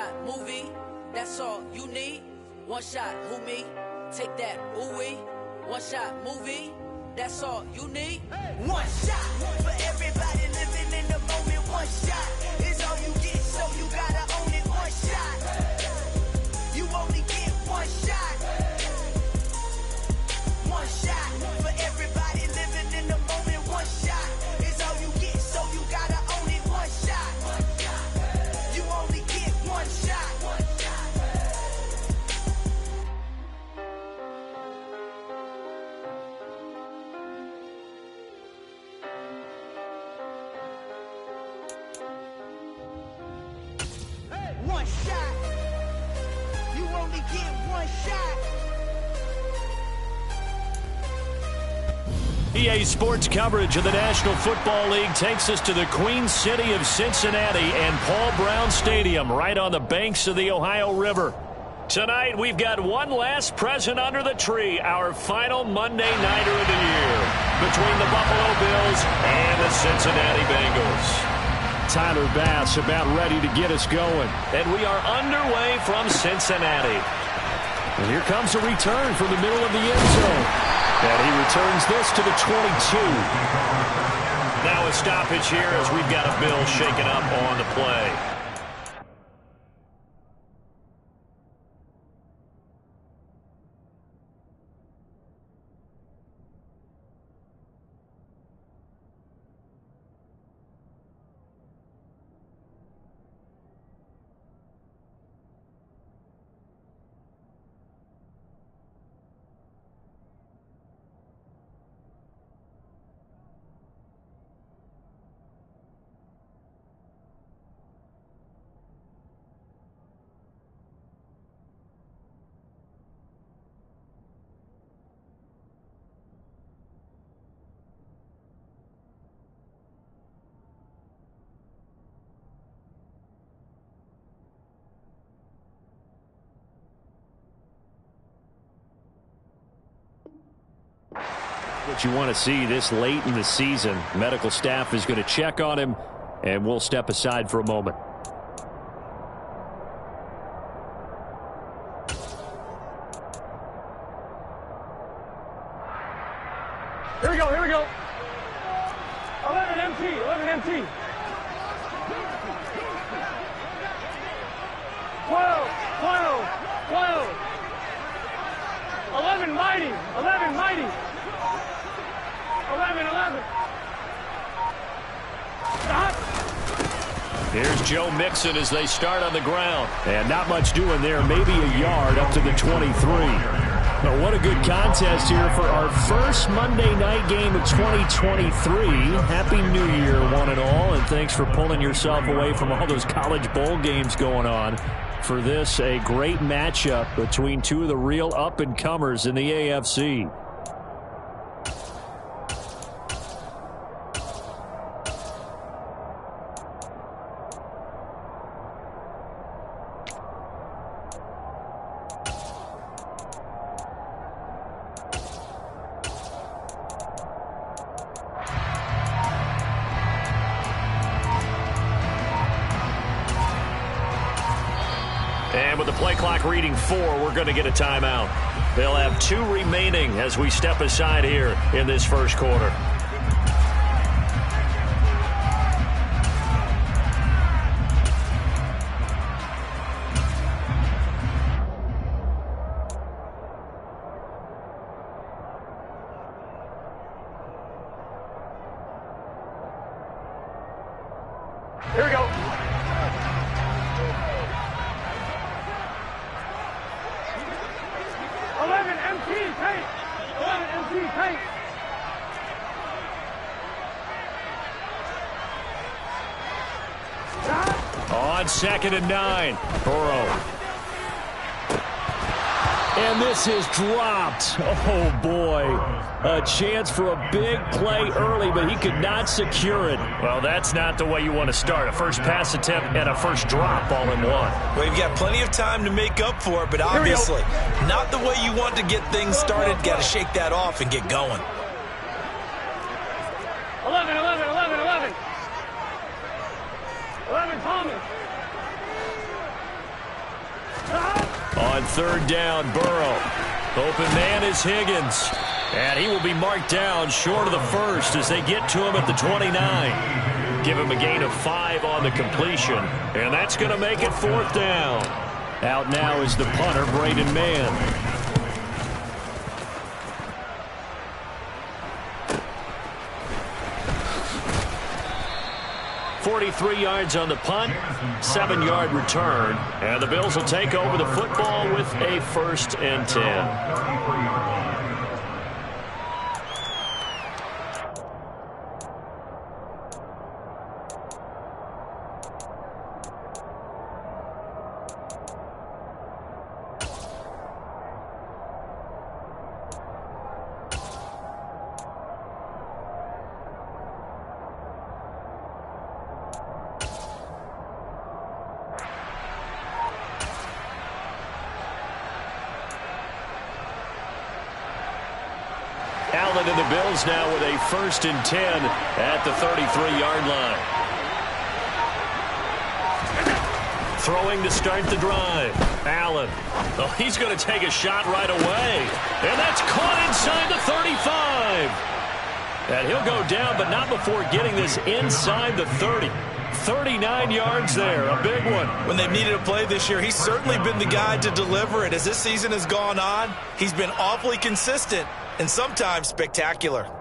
shot movie, that's all you need. One shot, who me? Take that, ooh-wee. One shot movie, that's all you need. One shot for everybody living in the moment. One shot is all you get, so you gotta own it. One shot, you only get one shot. One shot for everybody living in the moment. One shot is all you get, so you gotta own it. One shot, you only get one shot. One shot. You only get one shot. EA Sports coverage of the National Football League takes us to the Queen City of Cincinnati and Paul Brown Stadium right on the banks of the Ohio River. Tonight we've got one last present under the tree, our final Monday nighter of the year between the Buffalo Bills and the Cincinnati Bengals. Tyler Bass about ready to get us going. And we are underway from Cincinnati. And here comes a return from the middle of the end zone. And he returns this to the 22. Now a stoppage here as we've got a Bill shaken up on the play. What you want to see this late in the season. Medical staff is going to check on him, and we'll step aside for a moment. Here we go, here we go. 11 MT, 11 MT. 12, 12, 12. 11 mighty, 11 mighty. 11, 11. Stop. Here's Joe Mixon as they start on the ground. And not much doing there, maybe a yard up to the 23. But what a good contest here for our first Monday night game of 2023. Happy New Year, one and all, and thanks for pulling yourself away from all those college bowl games going on. For this, a great matchup between two of the real up-and-comers in the AFC. And with the play clock reading 4, we're going to get a timeout. They'll have 2 remaining as we step aside here in this first quarter. Here we go. 11 MT tank. 11 MT tank. On 2nd and 9, Burrow. And this is dropped. Oh, boy. A chance for a big play early, but he could not secure it. Well, that's not the way you want to start. A first pass attempt and a first drop all in one. Well, you've got plenty of time to make up for it, but obviously not the way you want to get things started. Got to shake that off and get going. 11, 11, 11, 11. 11 Thomas. On third down, Burrow. Open man is Higgins. And he will be marked down short of the first as they get to him at the 29. Give him a gain of 5 on the completion. And that's going to make it 4th down. Out now is the punter, Braden Mann. 43 yards on the punt, 7-yard return, and the Bills will take over the football with a 1st and 10. Allen and the Bills now with a 1st and 10 at the 33-yard line. Throwing to start the drive. Allen. Oh, he's going to take a shot right away. And that's caught inside the 35. And he'll go down, but not before getting this inside the 30. 39 yards there, a big one. When they've needed a play this year, he's certainly been the guy to deliver it. As this season has gone on, he's been awfully consistent and sometimes spectacular.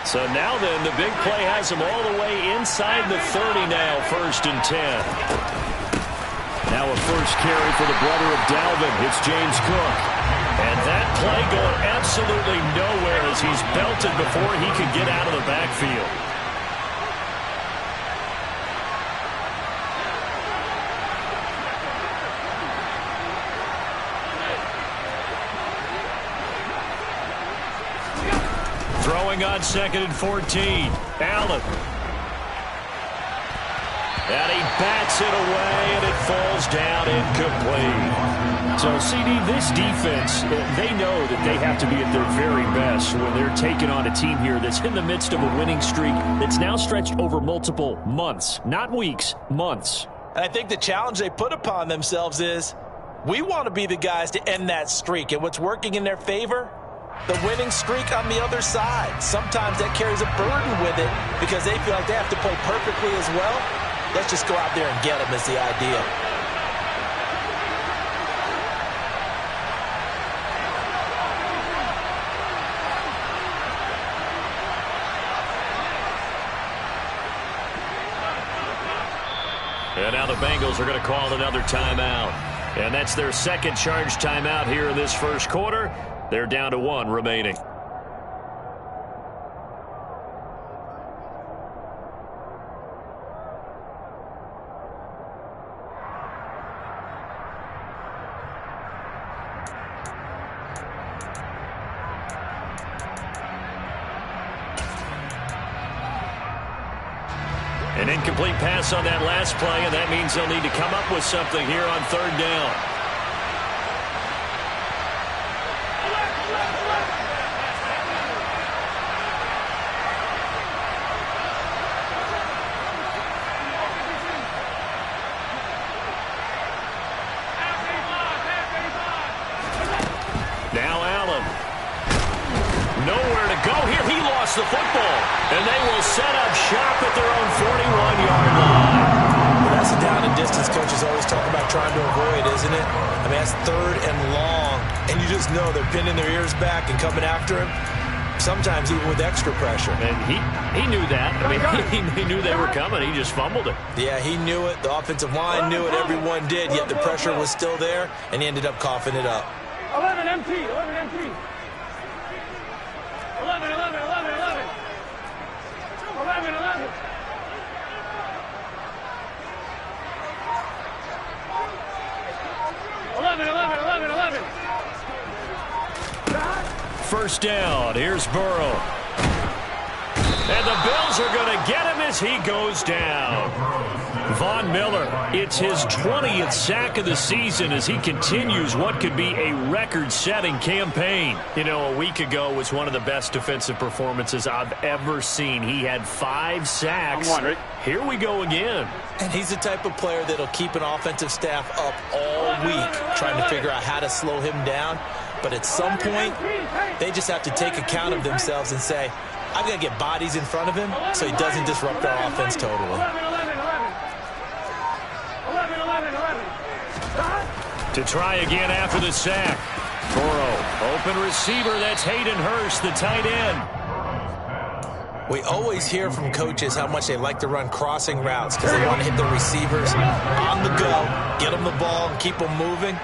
So now then, the big play has him all the way inside the 30 now, 1st and 10. Now a first carry for the brother of Dalvin. It's James Cook. And that play going absolutely nowhere as he's belted before he could get out of the backfield. Throwing on 2nd and 14. Allen. And he bats it away, and it falls down incomplete. So, CD, this defense, they know that they have to be at their very best when they're taking on a team here that's in the midst of a winning streak that's now stretched over multiple months. Not weeks, months. And I think the challenge they put upon themselves is, we want to be the guys to end that streak. And what's working in their favor? The winning streak on the other side. Sometimes that carries a burden with it because they feel like they have to play perfectly as well. Let's just go out there and get them is the idea. And now the Bengals are going to call another timeout. And that's their second charge timeout here in this first quarter. They're down to 1 remaining. An incomplete pass on that last play, and that means they'll need to come up with something here on 3rd down. The football, and they will set up shop at their own 41-yard line. Well, that's the down and distance coaches always talk about trying to avoid, isn't it? I mean, that's 3rd and long, and you just know they're pinning their ears back and coming after him, sometimes even with extra pressure. And he knew that. I mean, he knew they were coming. He just fumbled it. Yeah, he knew it. The offensive line knew it. Everyone did, yet the pressure was still there, and he ended up coughing it up. 11 MT, 11 MT. 11, 11, 11, 11. 11, 11. 11, 11, 11, 11. first down. Here's Burrow. And the Bills are going to get him as he goes down. Von Miller, it's his 20th sack of the season as he continues what could be a record-setting campaign. You know, a week ago was one of the best defensive performances I've ever seen. He had 5 sacks. Here we go again. And he's the type of player that'll keep an offensive staff up all week trying to figure out how to slow him down. But at some point, they just have to take account of themselves and say, I've got to get bodies in front of him so he doesn't disrupt our offense totally. To try again after the sack. Burrow, open receiver. That's Hayden Hurst, the tight end. We always hear from coaches how much they like to run crossing routes because they want to hit the receivers on the go, get them the ball, and keep them moving.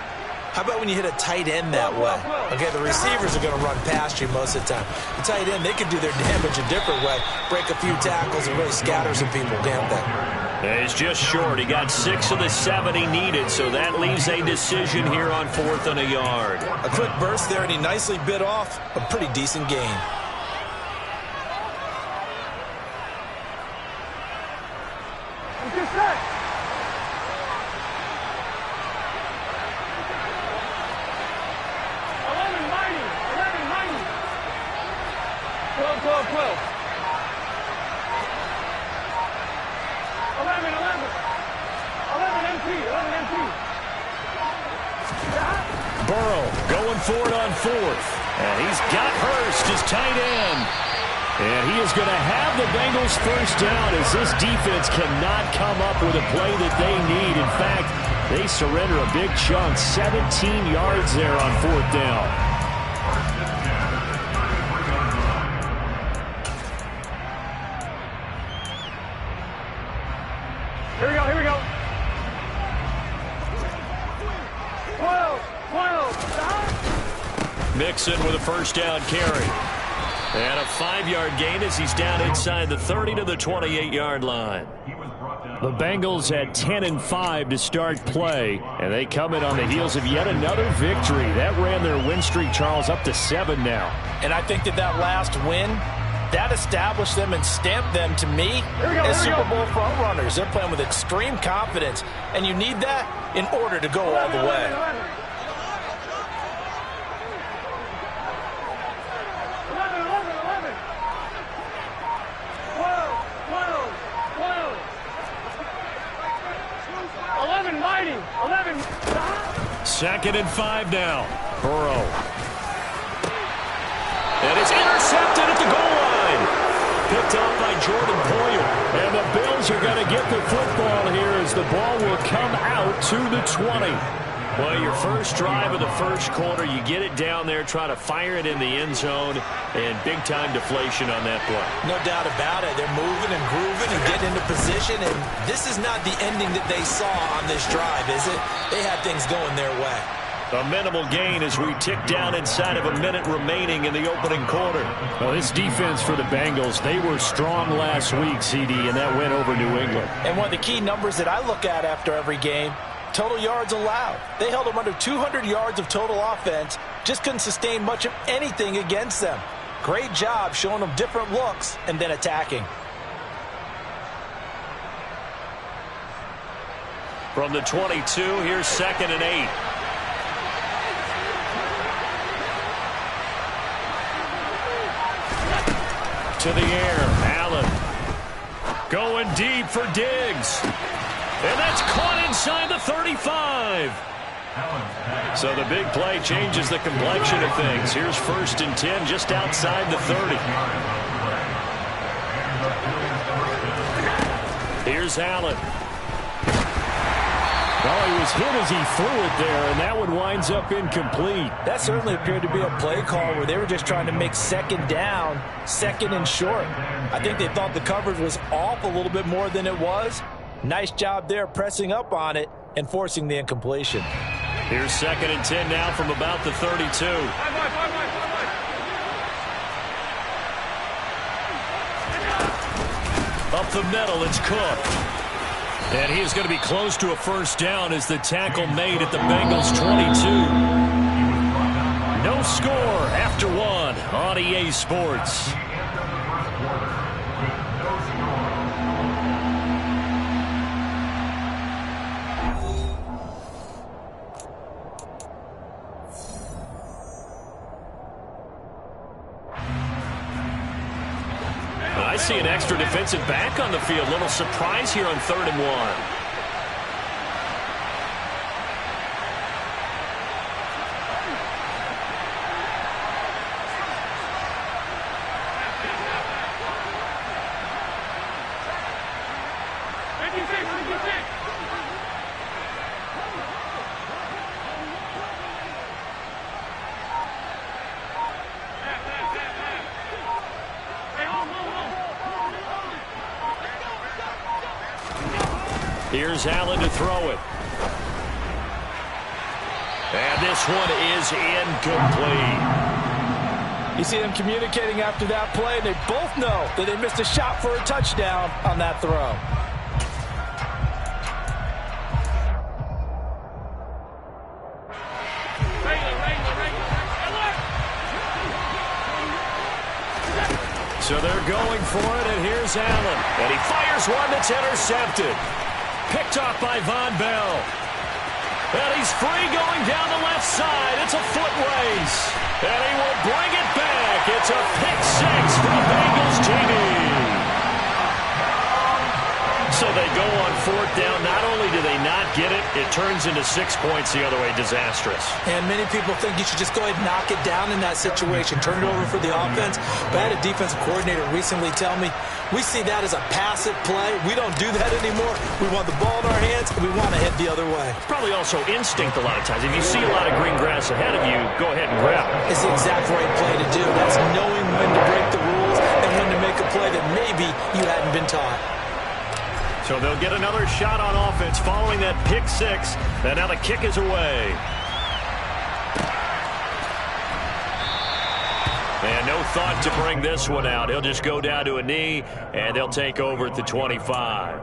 How about when you hit a tight end that way? Okay, the receivers are going to run past you most of the time. The tight end, they can do their damage a different way, break a few tackles and really scatter some people, can't they? He's just short. He got 6 of the 7 he needed, so that leaves a decision here on 4th and a yard. A quick burst there, and he nicely bit off a pretty decent gain. Burrow going for it on 4th. And he's got Hurst, his tight end. And he is going to have the Bengals first down as this defense cannot come up with a play that they need. In fact, they surrender a big chunk, 17 yards there on 4th down. Here we go. 12. Mixon with a first down carry. And a 5-yard gain as he's down inside the 30 to the 28-yard line. The Bengals had 10-5 to start play, and they come in on the heels of yet another victory. That ran their win streak, Charles, up to 7 now. And I think that last win, that established them and stamped them, to me, as Super Bowl front runners. They're playing with extreme confidence, and you need that in order to go all the way. Second and 5 now. Burrow. And it's intercepted at the goal line. Picked up by Jordan Poyer. And the Bills are going to get the football here as the ball will come out to the 20. Well, your first drive of the first quarter, you get it down there, try to fire it in the end zone, and big-time deflation on that play. No doubt about it. They're moving and grooving and getting into position, and this is not the ending that they saw on this drive, is it? They had things going their way. A minimal gain as we tick down inside of a minute remaining in the opening quarter. Well, this defense for the Bengals, they were strong last week, CD, and that went over New England. And one of the key numbers that I look at after every game, total yards allowed. They held them under 200 yards of total offense, just couldn't sustain much of anything against them. Great job showing them different looks and then attacking. From the 22, here's 2nd and 8. To the air, Allen. Going deep for Diggs. And that's caught inside the 35. So the big play changes the complexion of things. Here's 1st and 10 just outside the 30. Here's Allen. Oh, he was hit as he threw it there, and that one winds up incomplete. That certainly appeared to be a play call where they were just trying to make 2nd down, 2nd and short. I think they thought the coverage was off a little bit more than it was. Nice job there pressing up on it and forcing the incompletion. Here's 2nd and 10 now from about the 32. Up the middle, it's Cook. And he is going to be close to a first down as the tackle made at the Bengals 22. No No score after one on EA Sports. I see an extra defensive back on the field. Little surprise here on 3rd and 1. Here's Allen to throw it. And this one is incomplete. You see them communicating after that play, and they both know that they missed a shot for a touchdown on that throw. So they're going for it, and here's Allen. And he fires one that's intercepted. Picked off by Von Bell. And he's free going down the left side. It's a foot race. And he will bring it back. It's a pick six for the Bengals TV. So they go on 4th down. Not only do they not get it, it turns into 6 points the other way. Disastrous. And many people think you should just go ahead and knock it down in that situation. Turn it over for the offense. But I had a defensive coordinator recently tell me, we see that as a passive play. We don't do that anymore. We want the ball in our hands, and we want to head the other way. Probably also instinct a lot of times. If you see a lot of green grass ahead of you, go ahead and grab it. It's the exact right play to do. That's knowing when to break the rules and when to make a play that maybe you hadn't been taught. So they'll get another shot on offense following that pick six. And now the kick is away. And no thought to bring this one out. He'll just go down to a knee, and they'll take over at the 25.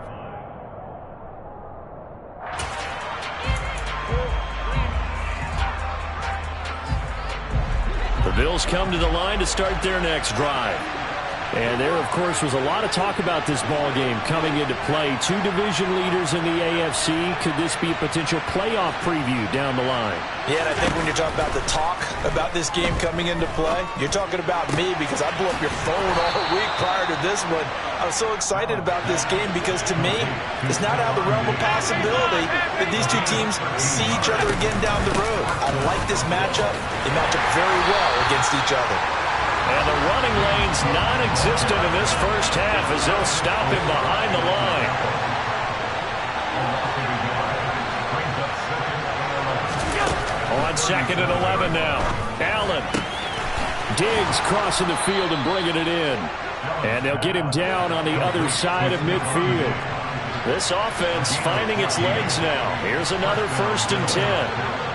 The Bills come to the line to start their next drive. And there, of course, was a lot of talk about this ball game coming into play. 2 division leaders in the AFC. Could this be a potential playoff preview down the line? Yeah, and I think when you're talking about the talk about this game coming into play, you're talking about me because I blew up your phone all week prior to this one. I was so excited about this game because, to me, it's not out of the realm of possibility that these two teams see each other again down the road. I like this matchup. They match up very well against each other. And the running lane's non-existent in this first half as they'll stop him behind the line. On 2nd and 11 now. Allen. Diggs crossing the field and bringing it in. And they'll get him down on the other side of midfield. This offense finding its legs now. Here's another 1st and 10.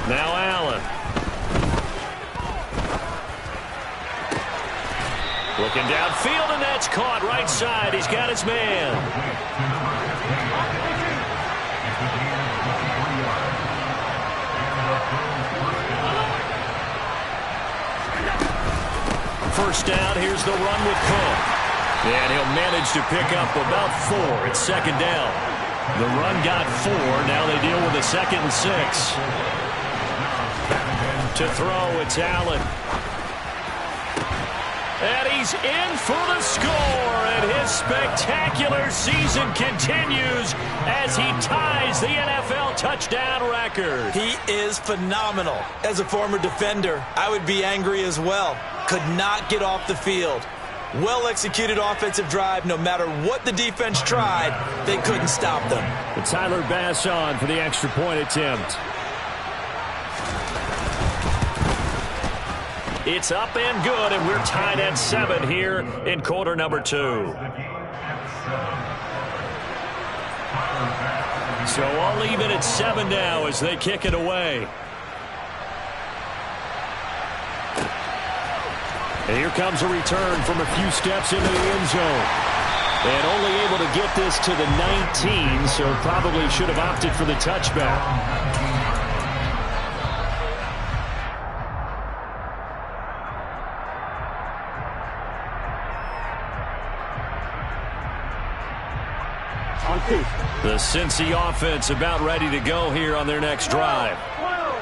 Now Allen. Looking downfield, and that's caught right side. He's got his man. First down, here's the run with Cook. And he'll manage to pick up about 4. It's 2nd down. The run got 4. Now they deal with a 2nd and 6. To throw, it's Allen. And he's in for the score, and his spectacular season continues as he ties the NFL touchdown record. He is phenomenal. As a former defender, I would be angry as well. Could not get off the field. Well-executed offensive drive. No matter what the defense tried, they couldn't stop them. And Tyler Bass on for the extra point attempt. It's up and good, and we're tied at 7 here in quarter number 2. So all even at 7 now as they kick it away. And here comes a return from a few steps into the end zone. And only able to get this to the 19, so probably should have opted for the touchback. The Cincy offense about ready to go here on their next drive.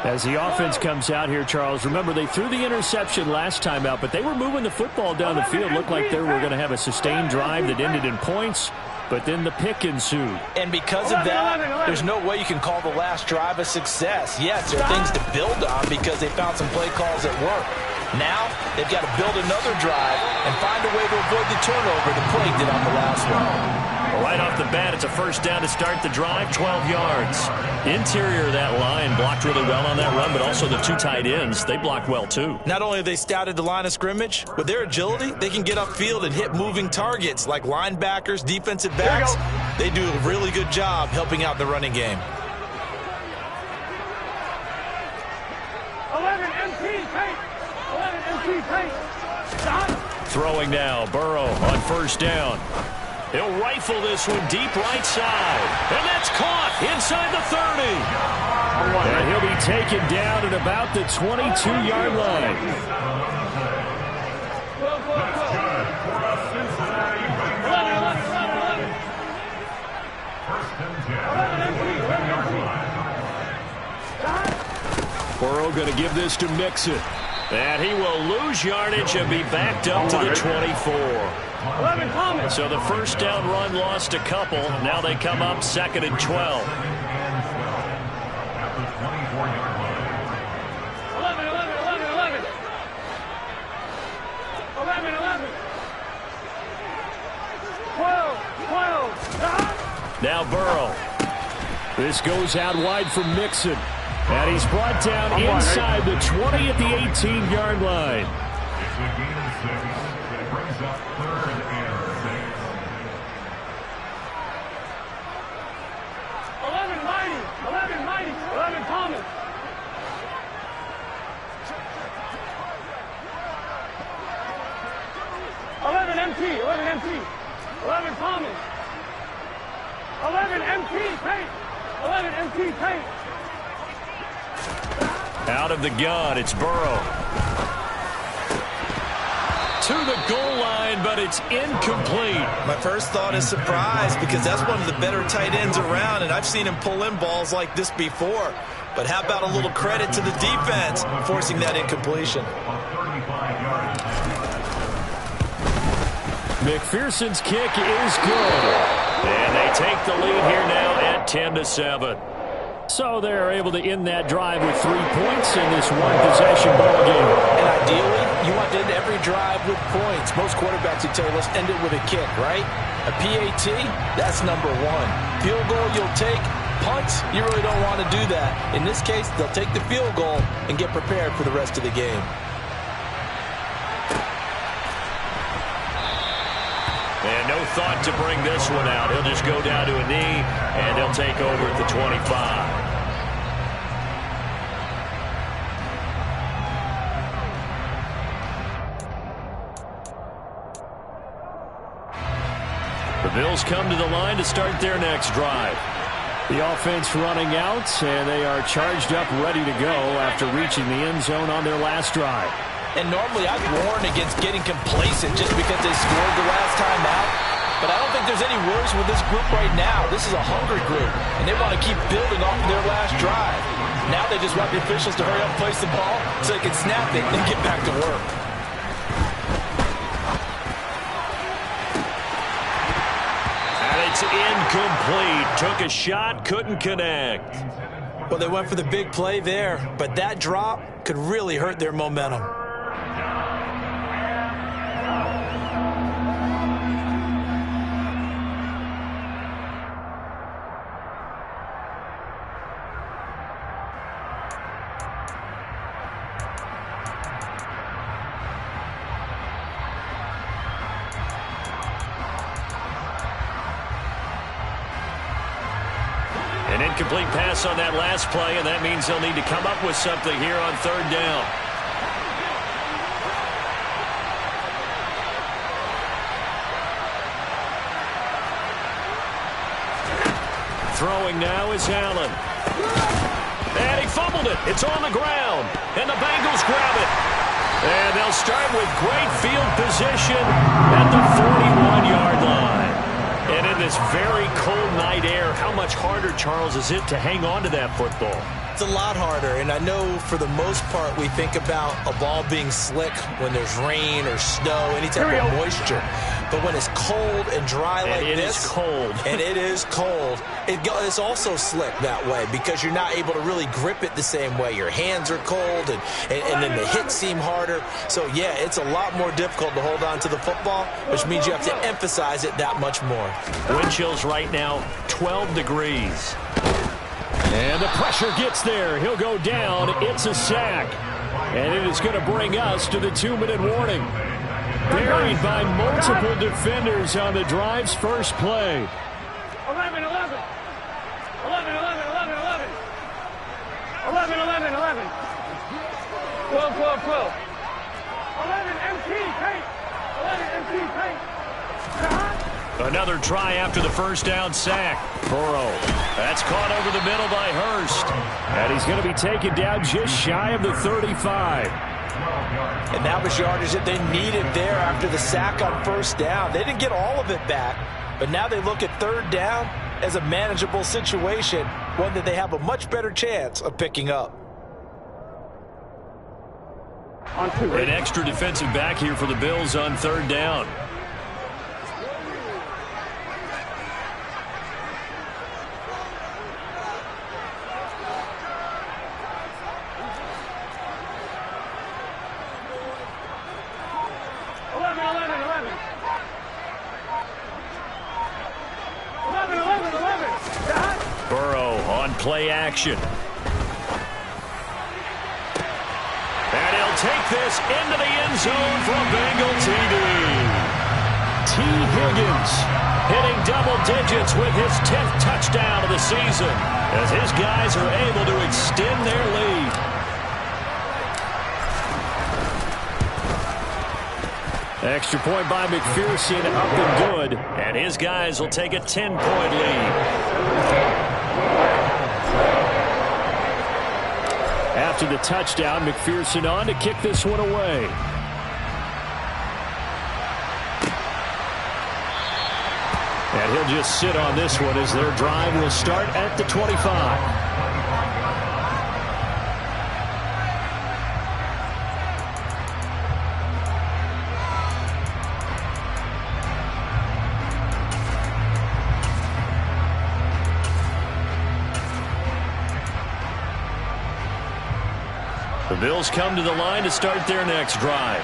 As the offense comes out here, Charles, remember they threw the interception last time out, but they were moving the football down the field. Looked like they were going to have a sustained drive that ended in points, but then the pick ensued. And because of that, there's no way you can call the last drive a success. Yes, there are things to build on because they found some play calls that work. Now, they've got to build another drive and find a way to avoid the turnover the play did on the last one. Right off the bat, it's a first down to start the drive, 12 yards. Interior of that line blocked really well on that run, but also the two tight ends, they blocked well too. Not only have they scouted the line of scrimmage, with their agility, they can get upfield and hit moving targets like linebackers, defensive backs. They do a really good job helping out the running game. 11 MT, paint. 11 MT, paint. Stop. Throwing now, Burrow on first down. He'll rifle this one deep right side. And that's caught inside the 30. And he'll be taken down at about the 22-yard line. Burrow going to give this to Mixon. And he will lose yardage and be backed up to the 24. So the first down run lost a couple. Now they come up second and 12. 11. 12. Now Burrow. This goes out wide for Mixon. And he's brought down inside the 20 at the 18-yard line. Thomas. 11 MT. 11 Thomas. 11 MT, paint. 11 MT, paint. Out of the gun, it's Burrow. To the goal line, but it's incomplete. My first thought is surprise because that's one of the better tight ends around, and I've seen him pull in balls like this before. But how about a little credit to the defense forcing that incompletion? McPherson's kick is good. And they take the lead here now at 10-7. So they're able to end that drive with 3 points in this one-possession ball game. And ideally, you want to end every drive with points. Most quarterbacks would tell you, let's end it with a kick, right? A PAT, that's number one. Field goal, you'll take. Punts, you really don't want to do that. In this case, they'll take the field goal and get prepared for the rest of the game. And no thought to bring this one out. He'll just go down to a knee, and they'll take over at the 25. The Bills come to the line to start their next drive. The offense running out, and they are charged up, ready to go after reaching the end zone on their last drive. And normally I'd warn against getting complacent just because they scored the last time out. But I don't think there's any worries with this group right now. This is a hungry group, and they want to keep building off of their last drive. Now they just want the officials to hurry up and place the ball so they can snap it and get back to work. It's incomplete. Took a shot, couldn't connect. Well, they went for the big play there, but that drop could really hurt their momentum. An incomplete pass on that last play, and that means they'll need to come up with something here on third down. Throwing now is Allen. And he fumbled it. It's on the ground. And the Bengals grab it. And they'll start with great field position at the 41-yard line. And in this very cold night air, how much harder, Charles, is it to hang on to that football? It's a lot harder, and I know for the most part we think about a ball being slick when there's rain or snow, any type of moisture. But when it's cold and dry like this, it is cold. And it is cold, it's also slick that way because you're not able to really grip it the same way. Your hands are cold, and then the hits seem harder. So, yeah, it's a lot more difficult to hold on to the football, which means you have to emphasize it that much more. Wind chills right now, 12 degrees. And the pressure gets there. He'll go down. It's a sack. And it is going to bring us to the 2-minute warning. Buried by multiple defenders on the drive's first play. 11, 11. 11, 11, 11, 11. 11, 11, 11. 12, 12, 12. 11, MT, paint. 11, MT, paint. Another try after the first down sack. Burrow. That's caught over the middle by Hurst. And he's going to be taken down just shy of the 35. And that was yardage that they needed there after the sack on first down. They didn't get all of it back, but now they look at third down as a manageable situation, one that they have a much better chance of picking up. An extra defensive back here for the Bills on third down. Play action. And he'll take this into the end zone for a Bengal TD. T. Higgins hitting double digits with his 10th touchdown of the season as his guys are able to extend their lead. Extra point by McPherson, up and good. And his guys will take a 10-point lead. After the touchdown, McPherson on to kick this one away. And he'll just sit on this one as their drive will start at the 25. The Bills come to the line to start their next drive.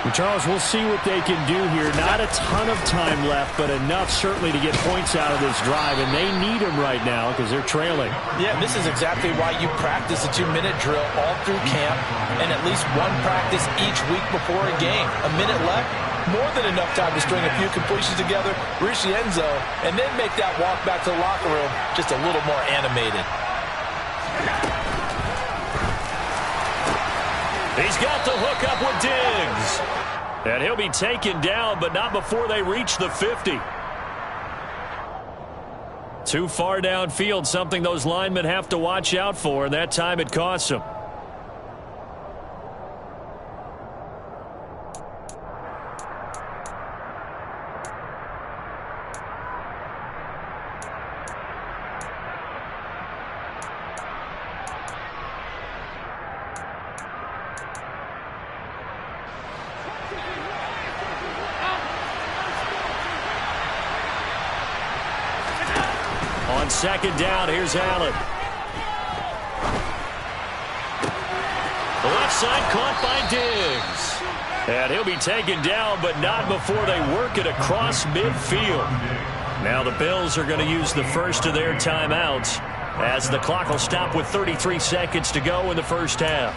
Well, Charles, we'll see what they can do here. Not a ton of time left, but enough certainly to get points out of this drive, and they need them right now because they're trailing. Yeah, this is exactly why you practice a 2-minute drill all through camp and at least one practice each week before a game. A minute left, more than enough time to string a few completions together, reach the end zone, and then make that walk back to the locker room just a little more animated. He's got the hook up with Diggs. And he'll be taken down, but not before they reach the 50. Too far downfield, something those linemen have to watch out for, and that time it costs them. On second down, here's Allen. The left side caught by Diggs. And he'll be taken down, but not before they work it across midfield. Now the Bills are going to use the first of their timeouts as the clock will stop with 33 seconds to go in the first half.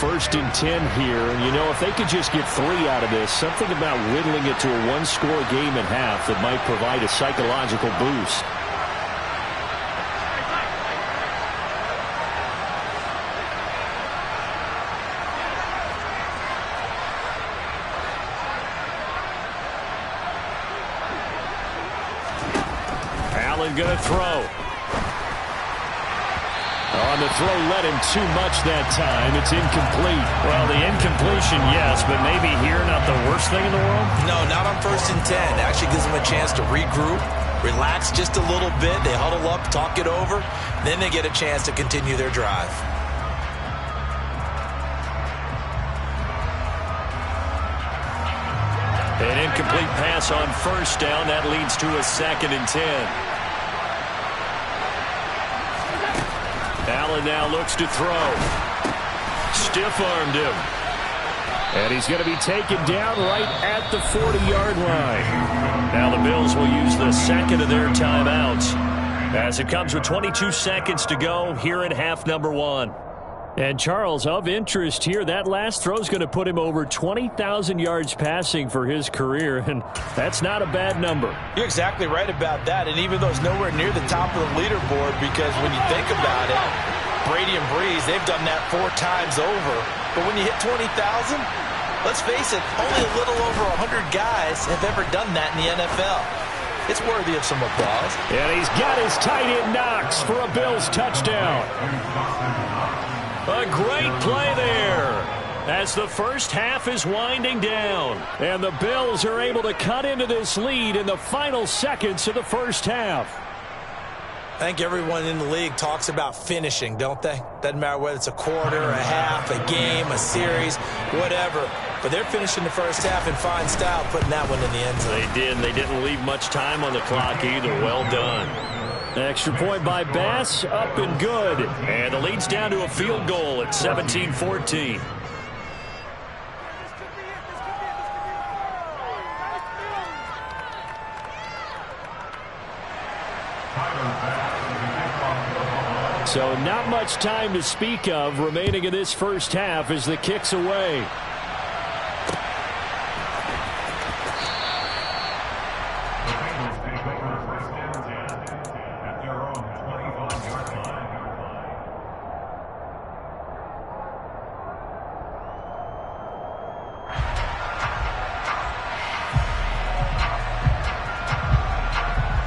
First and 10 here, and you know, if they could just get 3 out of this, something about whittling it to a one-score game at half that might provide a psychological boost. Allen going to throw. On the throw, led him too much that time. It's incomplete. Well, the incompletion, yes, but maybe here not the worst thing in the world? No, not on 1st and 10. It actually gives them a chance to regroup, relax just a little bit. They huddle up, talk it over. Then they get a chance to continue their drive. An incomplete pass on 1st down. That leads to a 2nd and 10. Allen now looks to throw. Stiff-armed him. And he's going to be taken down right at the 40-yard line. Now the Bills will use the 2nd of their timeouts as it comes with 22 seconds to go here in half number 1. And Charles, of interest here, that last throw is going to put him over 20,000 yards passing for his career, and that's not a bad number. You're exactly right about that, and even though it's nowhere near the top of the leaderboard, because when you think about it, Brady and Breeze, they've done that 4 times over. But when you hit 20,000, let's face it, only a little over 100 guys have ever done that in the NFL. It's worthy of some applause. And he's got his tight end Knox for a Bills touchdown. A great play there as the first half is winding down. And the Bills are able to cut into this lead in the final seconds of the first half. I think everyone in the league talks about finishing, don't they? Doesn't matter whether it's a quarter, a half, a game, a series, whatever. But they're finishing the first half in fine style, putting that one in the end zone. They did. They didn't leave much time on the clock either. Well done. Extra point by Bass, up and good. And the lead's down to a field goal at 17-14. So not much time to speak of remaining in this first half as the kick's away.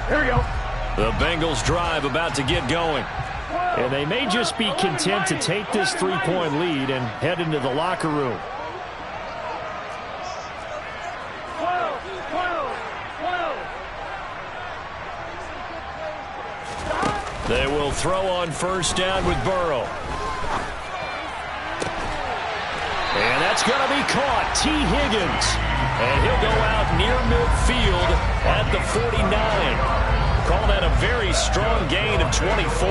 Here we go. The Bengals drive about to get going. And they may just be content to take this 3-point lead and head into the locker room. 12. They will throw on first down with Burrow. And that's going to be caught. T. Higgins. And he'll go out near midfield at the 49. Call that a very strong gain of 24.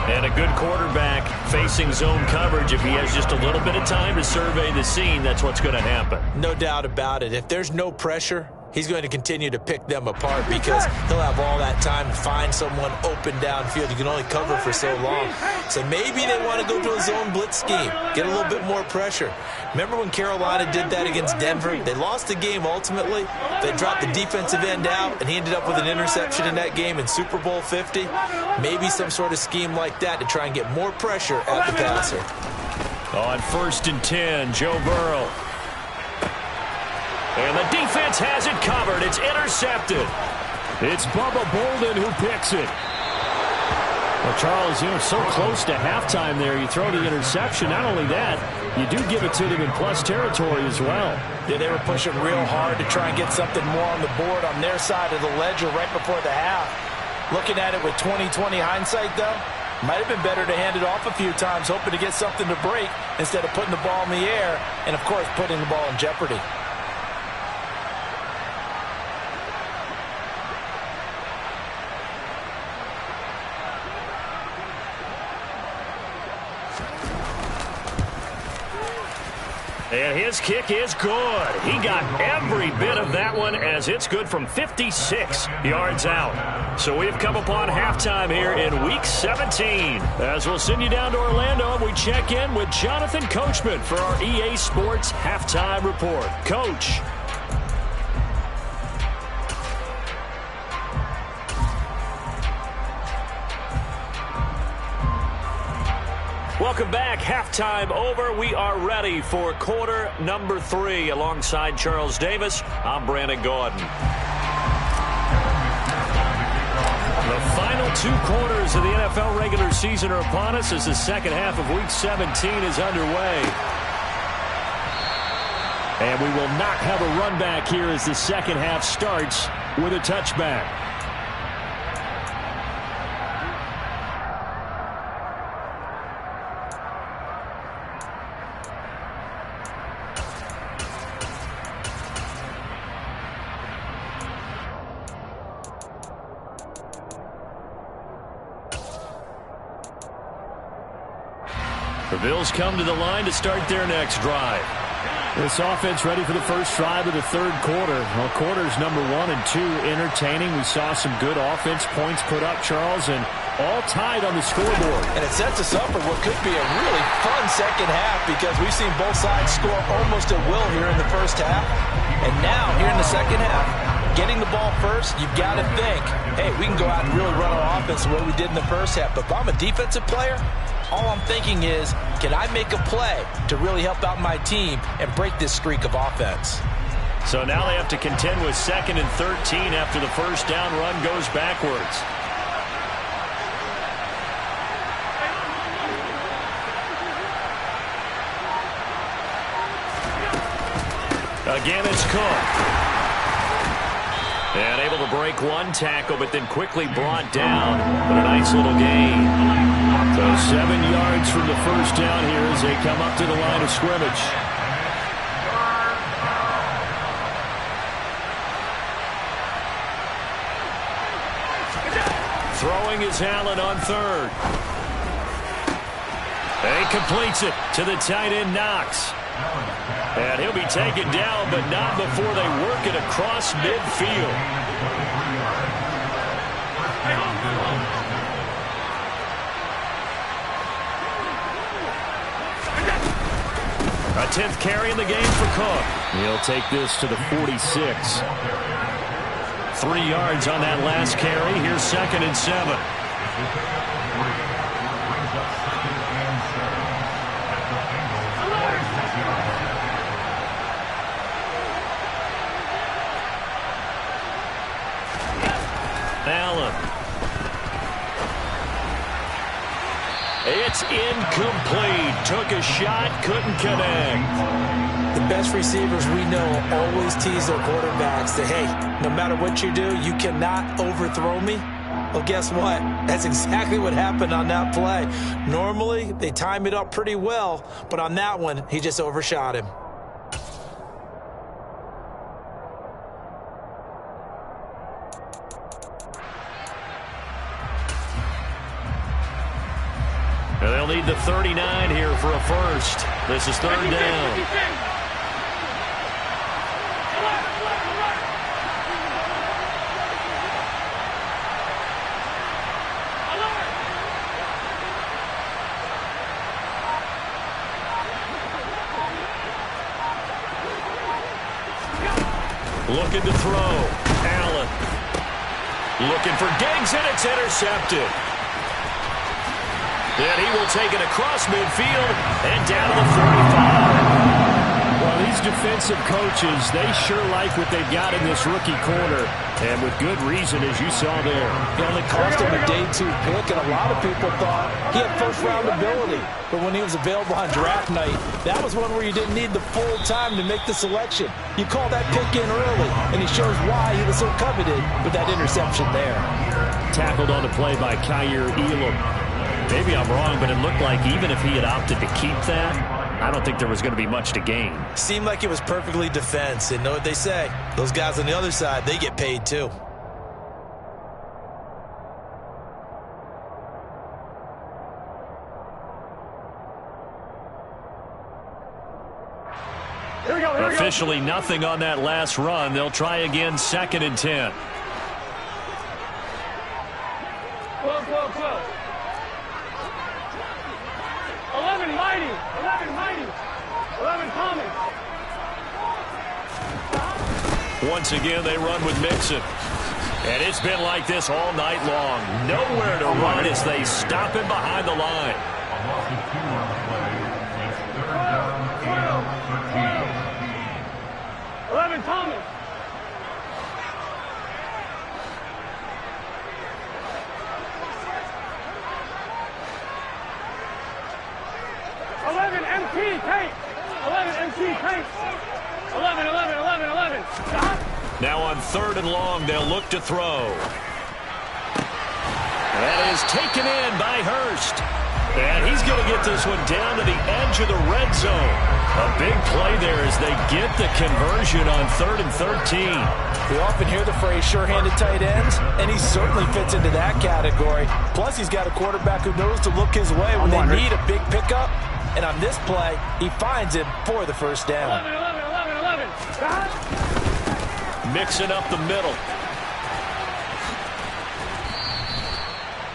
And a good quarterback facing zone coverage. If he has just a little bit of time to survey the scene, that's what's going to happen. No doubt about it. If there's no pressure, he's going to continue to pick them apart because he'll have all that time to find someone open downfield. You can only cover for so long. So maybe they want to go to a zone blitz scheme, get a little bit more pressure. Remember when Carolina did that against Denver? They lost the game ultimately. They dropped the defensive end out, and he ended up with an interception in that game in Super Bowl 50. Maybe some sort of scheme like that to try and get more pressure at the passer. On 1st and 10, Joe Burrow. And the defense has it covered. It's intercepted. It's Bubba Bolden who picks it. Well, Charles, so close to halftime there. You throw the interception. Not only that, you do give it to them in plus territory as well. Yeah, they were pushing real hard to try and get something more on the board on their side of the ledger right before the half. Looking at it with 20/20 hindsight, though, might have been better to hand it off a few times, hoping to get something to break instead of putting the ball in the air and, of course, putting the ball in jeopardy. And his kick is good. He got every bit of that one as it's good from 56 yards out. So we've come upon halftime here in Week 17. As we'll send you down to Orlando, we check in with Jonathan Coachman for our EA Sports Halftime Report. Coach. Welcome back. Halftime over. We are ready for quarter number 3. Alongside Charles Davis, I'm Brandon Gaudin. The final 2 quarters of the NFL regular season are upon us as the second half of Week 17 is underway. And we will not have a run back here as the second half starts with a touchback. The Bills come to the line to start their next drive. This offense ready for the first drive of the third quarter. Well, quarters number 1 and 2 entertaining. We saw some good offense points put up, Charles, and all tied on the scoreboard. And it sets us up for what could be a really fun second half because we've seen both sides score almost at will here in the first half. And now, here in the second half, getting the ball first, you've got to think, hey, we can go out and really run our offense the way we did in the first half. But if I'm a defensive player, all I'm thinking is, can I make a play to really help out my team and break this streak of offense? So now they have to contend with 2nd and 13 after the first down run goes backwards. Again, it's Cook. And able to break one tackle, but then quickly brought down. But a nice little gain. So 7 yards from the first down here as they come up to the line of scrimmage. Throwing is Allen on 3rd. And he completes it to the tight end, Knox. And he'll be taken down, but not before they work it across midfield. A 10th carry in the game for Cook. He'll take this to the 46. 3 yards on that last carry. Here's 2nd and 7. Allen. It's incomplete. Took a shot, couldn't connect. The best receivers we know always tease their quarterbacks that, hey, no matter what you do, you cannot overthrow me. Well, guess what? That's exactly what happened on that play. Normally, they time it up pretty well, but on that one, he just overshot him. They'll need the 39 here for a first. This is 3rd down. Looking to throw. Allen. Looking for Diggs, and it's intercepted. And he will take it across midfield and down to the 45. Well, these defensive coaches, they sure like what they've got in this rookie corner. And with good reason, as you saw there. It only cost him a day 2 pick, and a lot of people thought he had first-round ability. But when he was available on draft night, that was one where you didn't need the full time to make the selection. You call that pick in early, and he shows why he was so coveted with that interception there. Tackled on the play by Kyer Elam. Maybe I'm wrong, but it looked like even if he had opted to keep that, I don't think there was going to be much to gain. Seemed like it was perfectly defense, and know what they say. Those guys on the other side, they get paid too. Here we go, here we go. Officially nothing on that last run. They'll try again, 2nd and 10. Close. 11 mighty. 11 coming. Once again, they run with Mixon. And it's been like this all night long. Nowhere to run as they stop him behind the line. Now on 3rd and long, they'll look to throw. That is taken in by Hurst. And he's going to get this one down to the edge of the red zone. A big play there as they get the conversion on 3rd and 13. We often hear the phrase sure-handed tight ends, and he certainly fits into that category. Plus, he's got a quarterback who knows to look his way when they need a big pickup. And on this play, he finds him for the first down. 11. Mixing up the middle.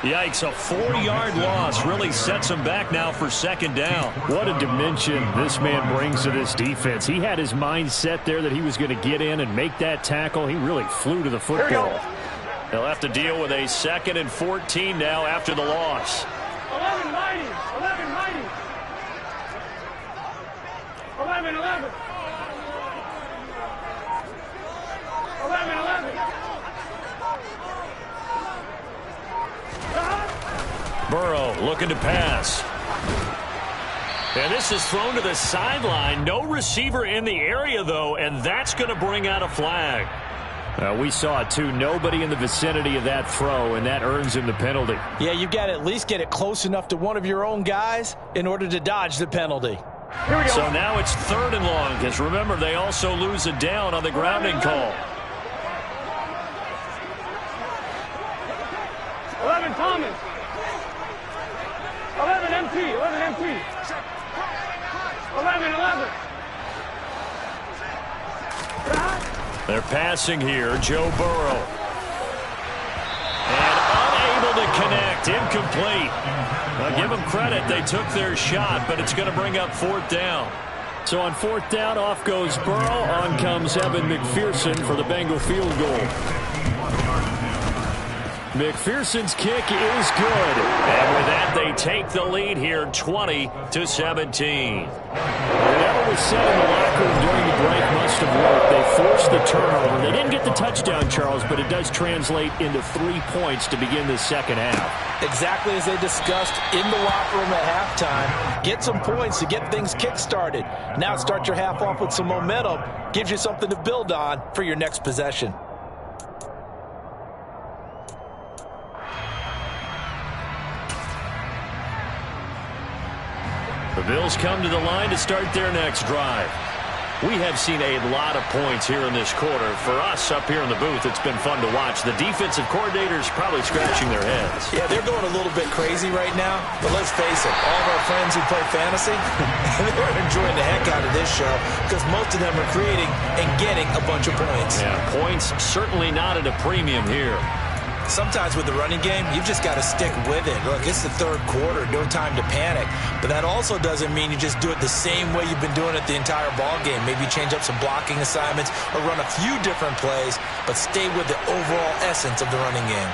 Yikes, a 4-yard loss really sets him back now for 2nd down. What a dimension this man brings to this defense. He had his mind set there that he was going to get in and make that tackle. He really flew to the football. They'll have to deal with a 2nd and 14 now after the loss. 11. Burrow looking to pass. And this is thrown to the sideline. No receiver in the area, though, and that's going to bring out a flag. We saw it, too. Nobody in the vicinity of that throw, and that earns him the penalty. Yeah, you've got to at least get it close enough to one of your own guys in order to dodge the penalty. Here we go. So now it's 3rd and long, because remember, they also lose a down on the grounding call. 11 Thomas. 11 MT. 11. They're passing here, Joe Burrow. And unable to connect, incomplete. Now give them credit, they took their shot, but it's going to bring up 4th down. So on 4th down, off goes Burrow. On comes Evan McPherson for the Bengal field goal. McPherson's kick is good. And with that, they take the lead here, 20-17. Whatever was said in the locker room during the break must have worked. They forced the turnover. They didn't get the touchdown, Charles, but it does translate into 3 points to begin the second half. Exactly as they discussed in the locker room at halftime. Get some points to get things kick-started. Now start your half off with some momentum. Gives you something to build on for your next possession. The Bills come to the line to start their next drive. We have seen a lot of points here in this quarter. For us up here in the booth, it's been fun to watch. The defensive coordinators probably scratching their heads. Yeah, they're going a little bit crazy right now. But let's face it, all of our friends who play fantasy, they're enjoying the heck out of this show because most of them are creating and getting a bunch of points. Yeah, points certainly not at a premium here. Sometimes with the running game, you've just got to stick with it. Look, it's the 3rd quarter, no time to panic. But that also doesn't mean you just do it the same way you've been doing it the entire ball game. Maybe change up some blocking assignments or run a few different plays, but stay with the overall essence of the running game.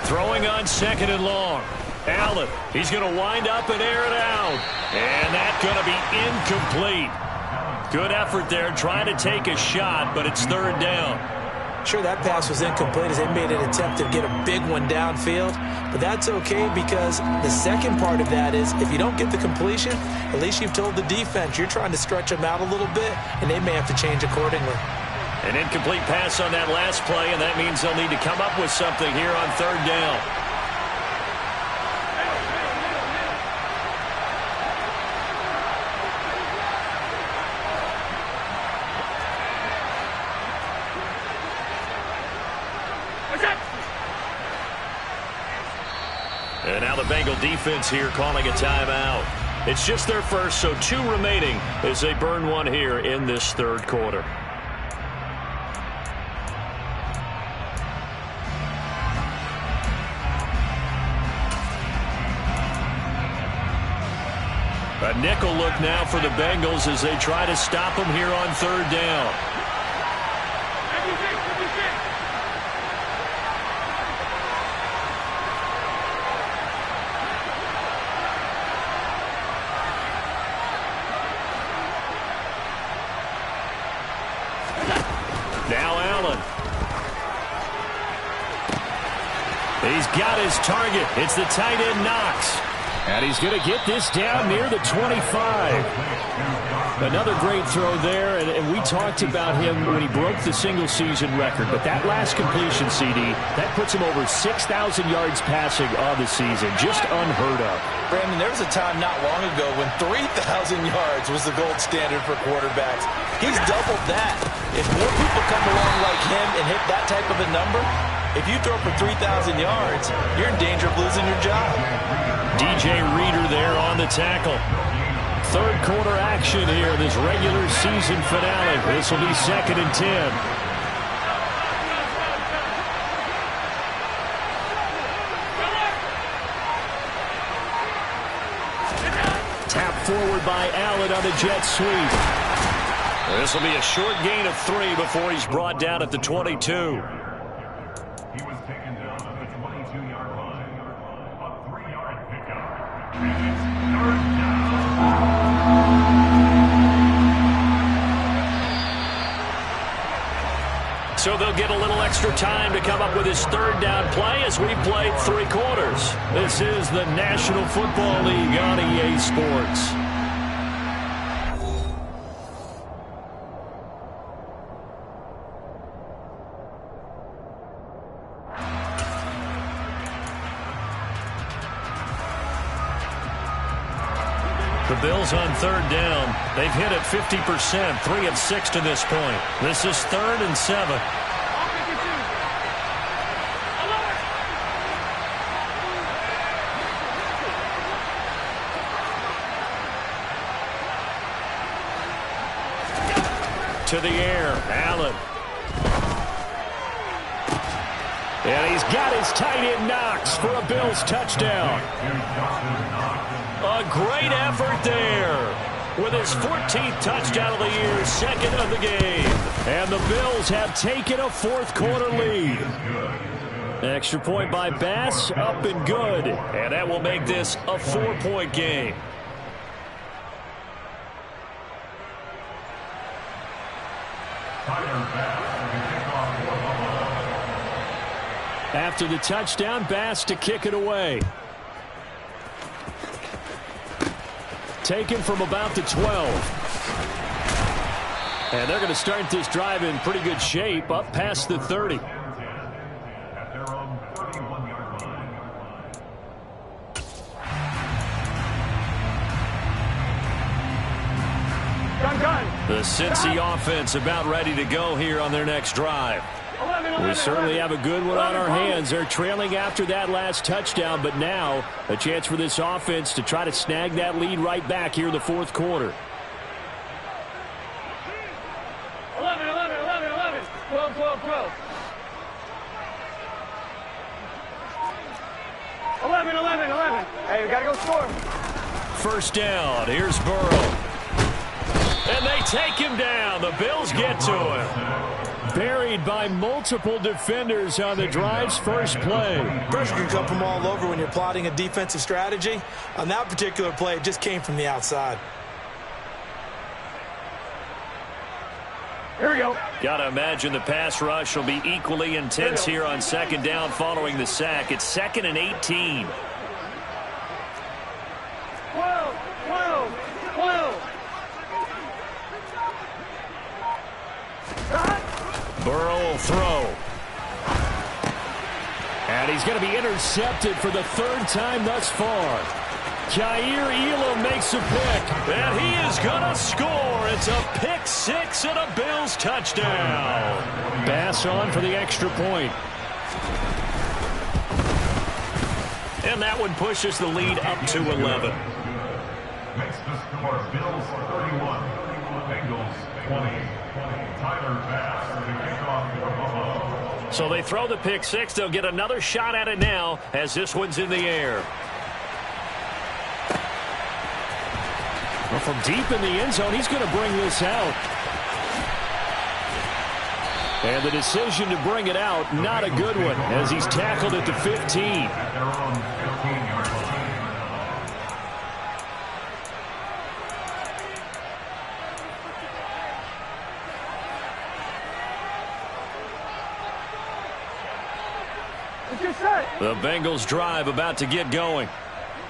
Throwing on 2nd and long. Allen, he's going to wind up and air it out. And that's going to be incomplete. Good effort there, trying to take a shot, but it's 3rd down. Sure, that pass was incomplete as they made an attempt to get a big one downfield. But that's okay because the second part of that is if you don't get the completion, at least you've told the defense you're trying to stretch them out a little bit, and they may have to change accordingly. An incomplete pass on that last play, and that means they'll need to come up with something here on 3rd down. And now the Bengal defense here calling a timeout. It's just their first, so 2 remaining as they burn one here in this 3rd quarter. A nickel look now for the Bengals as they try to stop them here on 3rd down. Now Allen. He's got his target. It's the tight end Knox. And he's going to get this down near the 25. Another great throw there, and we talked about him when he broke the single-season record. But that last completion, CD, that puts him over 6,000 yards passing on the season. Just unheard of. Brandon, there was a time not long ago when 3,000 yards was the gold standard for quarterbacks. He's doubled that. If more people come along like him and hit that type of a number, if you throw for 3,000 yards, you're in danger of losing your job. DJ Reader there on the tackle. Third quarter action here, this regular season finale. This will be 2nd and 10. Tap forward by Allen on the jet sweep. This will be a short gain of 3 before he's brought down at the 22. He was taken down at the 22-yard line. A 3-yard pickup. And it's 3rd down. So they'll get a little extra time to come up with his 3rd down play as we played 3 quarters. This is the National Football League on EA Sports. The Bills on 3rd down. They've hit it 50%, 3 of 6 to this point. This is 3rd and 7. To the air, Allen. And he's got his tight end Knox for a Bills touchdown. A great effort there with his 14th touchdown of the year, 2nd of the game. And the Bills have taken a 4th quarter lead. Extra point by Bass, up and good. And that will make this a 4-point game. After the touchdown, Bass to kick it away. Taken from about the 12. And they're going to start this drive in pretty good shape, up past the 30. The Cincy offense about ready to go here on their next drive. We certainly have a good one on our hands. They're trailing after that last touchdown, but now a chance for this offense to try to snag that lead right back here in the 4th quarter. 11, 11, 11, 11. 12, 12, 12. 11, 11, 11. Hey, we got to go score. First down. Here's Burrow. And they take him down. The Bills get to him. Buried by multiple defenders on the drive's first play. Pressure can come from all over when you're plotting a defensive strategy. On that particular play, it just came from the outside. Here we go. Got to imagine the pass rush will be equally intense here on 2nd down following the sack. It's 2nd and 18. 12, 12, 12. Burrow will throw. And he's going to be intercepted for the 3rd time thus far. Jair Elam makes a pick. And he is going to score. It's a pick 6 and a Bills touchdown. Bass on for the extra point. And that one pushes the lead up to 11. Makes the score Bills 31, Bengals 20. Tyler Bass to kick off for Buffalo. So they throw the pick 6. They'll get another shot at it now as this one's in the air. Well, from deep in the end zone, he's going to bring this out. And the decision to bring it out, not a good one, as he's tackled at the 15. At their own 15-yard line. Let's get The Bengals drive about to get going.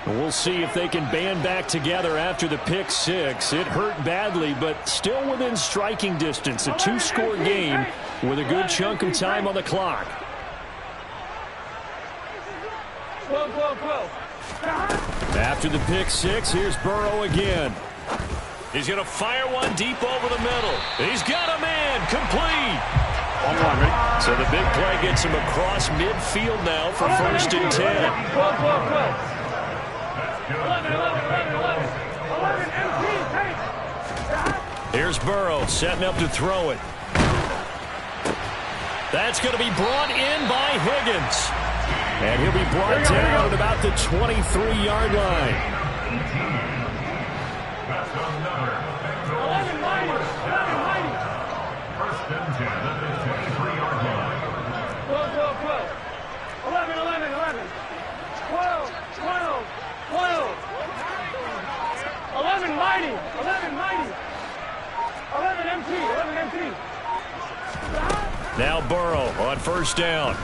We'll see if they can band back together after the pick six. It hurt badly, but still within striking distance. A 2-score game with a good chunk of time on the clock. 12. After the pick six, here's Burrow again. He's going to fire one deep over the middle. He's got a man, complete. So the big play gets him across midfield now for 1st and 10. 12. 11, empty, take. Here's Burrow setting up to throw it. That's going to be brought in by Higgins. And he'll be brought down at about the 23-yard line. 11, 90. 1st and 10 at the 23-yard line. 12. 11. 12. 11, 90. 11, empty. Now Burrow on 1st down.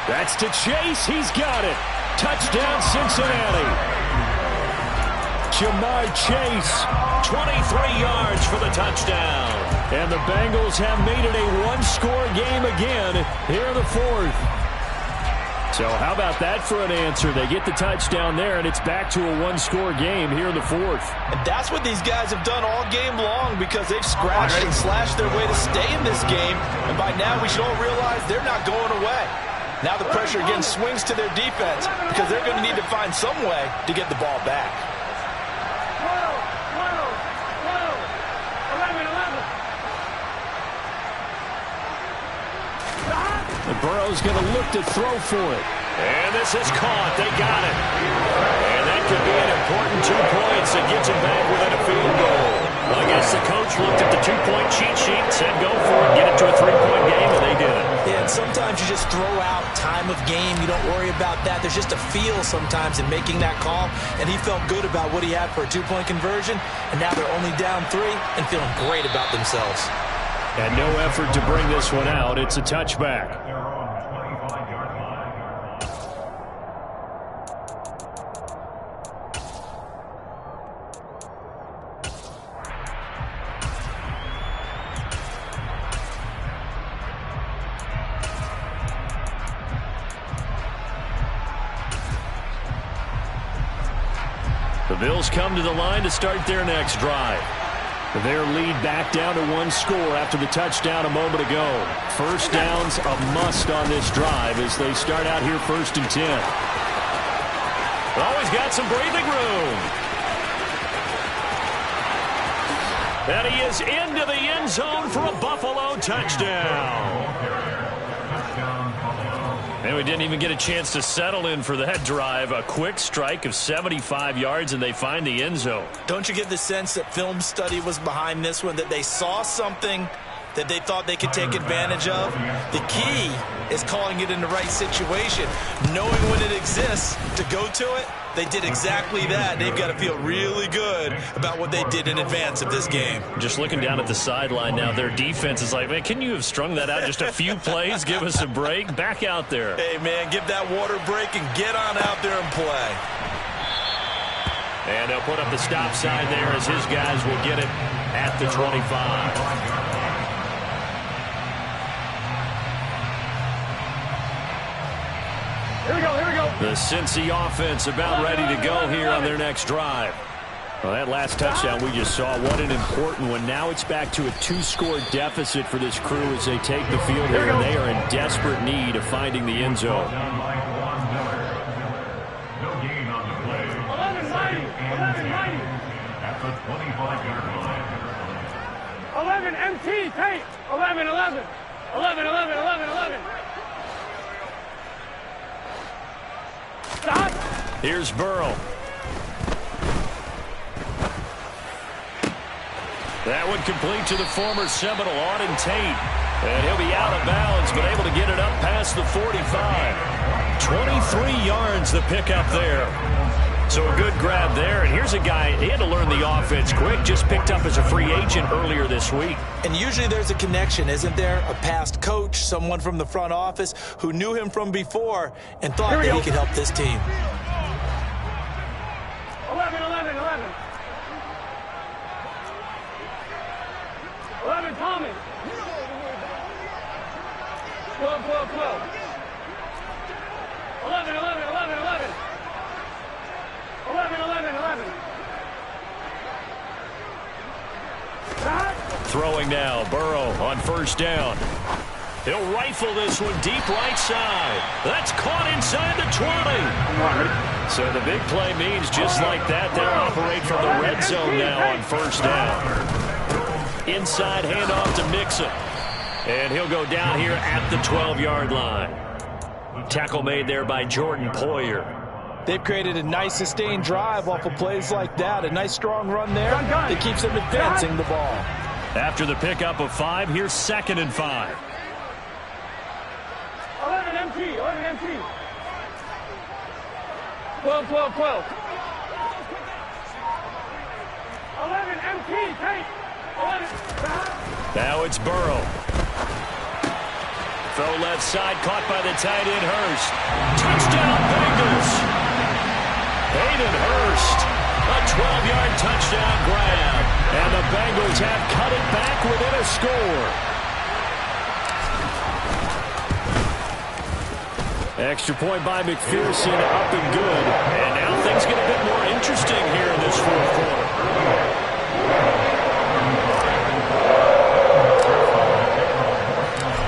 That's to Chase. He's got it. Touchdown, Cincinnati. Jamar Chase, 23 yards for the touchdown. And the Bengals have made it a 1-score game again here in the 4th. So how about that for an answer? They get the touchdown there, and it's back to a 1-score game here in the 4th. And that's what these guys have done all game long because they've scratched and slashed their way to stay in this game. And by now we should all realize they're not going away. Now the pressure again swings to their defense because they're going to need to find some way to get the ball back. 11. Burrow's going to look to throw for it. And this is caught. They got it. And that could be an important 2 points that gets him back within a field goal. Well, I guess the coach looked at the 2-point cheat sheet, said go for it, get it to a 3-point game, and they did it. Yeah, and sometimes you just throw out time of game. You don't worry about that. There's just a feel sometimes in making that call, and he felt good about what he had for a 2-point conversion, and now they're only down 3 and feeling great about themselves. And no effort to bring this one out. It's a touchback. They're on the 25-yard line. The Bills come to the line to start their next drive. Their lead back down to 1 score after the touchdown a moment ago. 1st down's a must on this drive as they start out here 1st and 10. Always got some breathing room. And he is into the end zone for a Buffalo touchdown. And we didn't even get a chance to settle in for that drive. A quick strike of 75 yards, and they find the end zone. Don't you get the sense that film study was behind this one, that they saw something that they thought they could take advantage of? The key is calling it in the right situation, knowing when it exists to go to it. They did exactly that. They've got to feel really good about what they did in advance of this game. Just looking down at the sideline now, their defense is like, man, can you have strung that out just a few plays? Give us a break. Back out there. Hey, man, give that water break and get on out there and play. And they'll put up the stop sign there as his guys will get it at the 25. Here we go. The Cincy offense about ready to go here on their next drive. Well, that last touchdown we just saw, what an important one. Now it's back to a 2-score deficit for this crew as they take the field here, and they are in desperate need of finding the end zone. No gain on the play. 11-90. At the 25-yard line. 11, MT, take. 11. 11. Stop. Here's Burrow. That one complete to the former Seminole, Auden Tate. And he'll be out of bounds, but able to get it up past the 45. 23 yards the pickup there. So a good grab there, and here's a guy, he had to learn the offense quick, just picked up as a free agent earlier this week. And usually there's a connection, isn't there? A past coach, someone from the front office who knew him from before and thought that he could help this team. 11, 11, 11. 11, Thomas. 12, 12, 12. 11, 11, 11, 11. 11, 11, 11. Throwing now, Burrow on first down. He'll rifle this one deep right side. That's caught inside the 20. So the big play means just like that, they'll operate from the red zone now on first down. Inside handoff to Mixon. And he'll go down here at the 12-yard line. Tackle made there by Jordan Poyer. They've created a nice sustained drive off of plays like that. A nice strong run there that keeps them advancing the ball. After the pickup of 5, here's 2nd and 5. 11 MT, 11 MT. 12, 12, 12. 11 MT, take. 11. Now it's Burrow. Throw left side, caught by the tight end Hurst. Touchdown Bengals. Hayden Hurst, a 12-yard touchdown grab. And the Bengals have cut it back within a score. Extra point by McPherson, up and good. And now things get a bit more interesting here in this fourth quarter.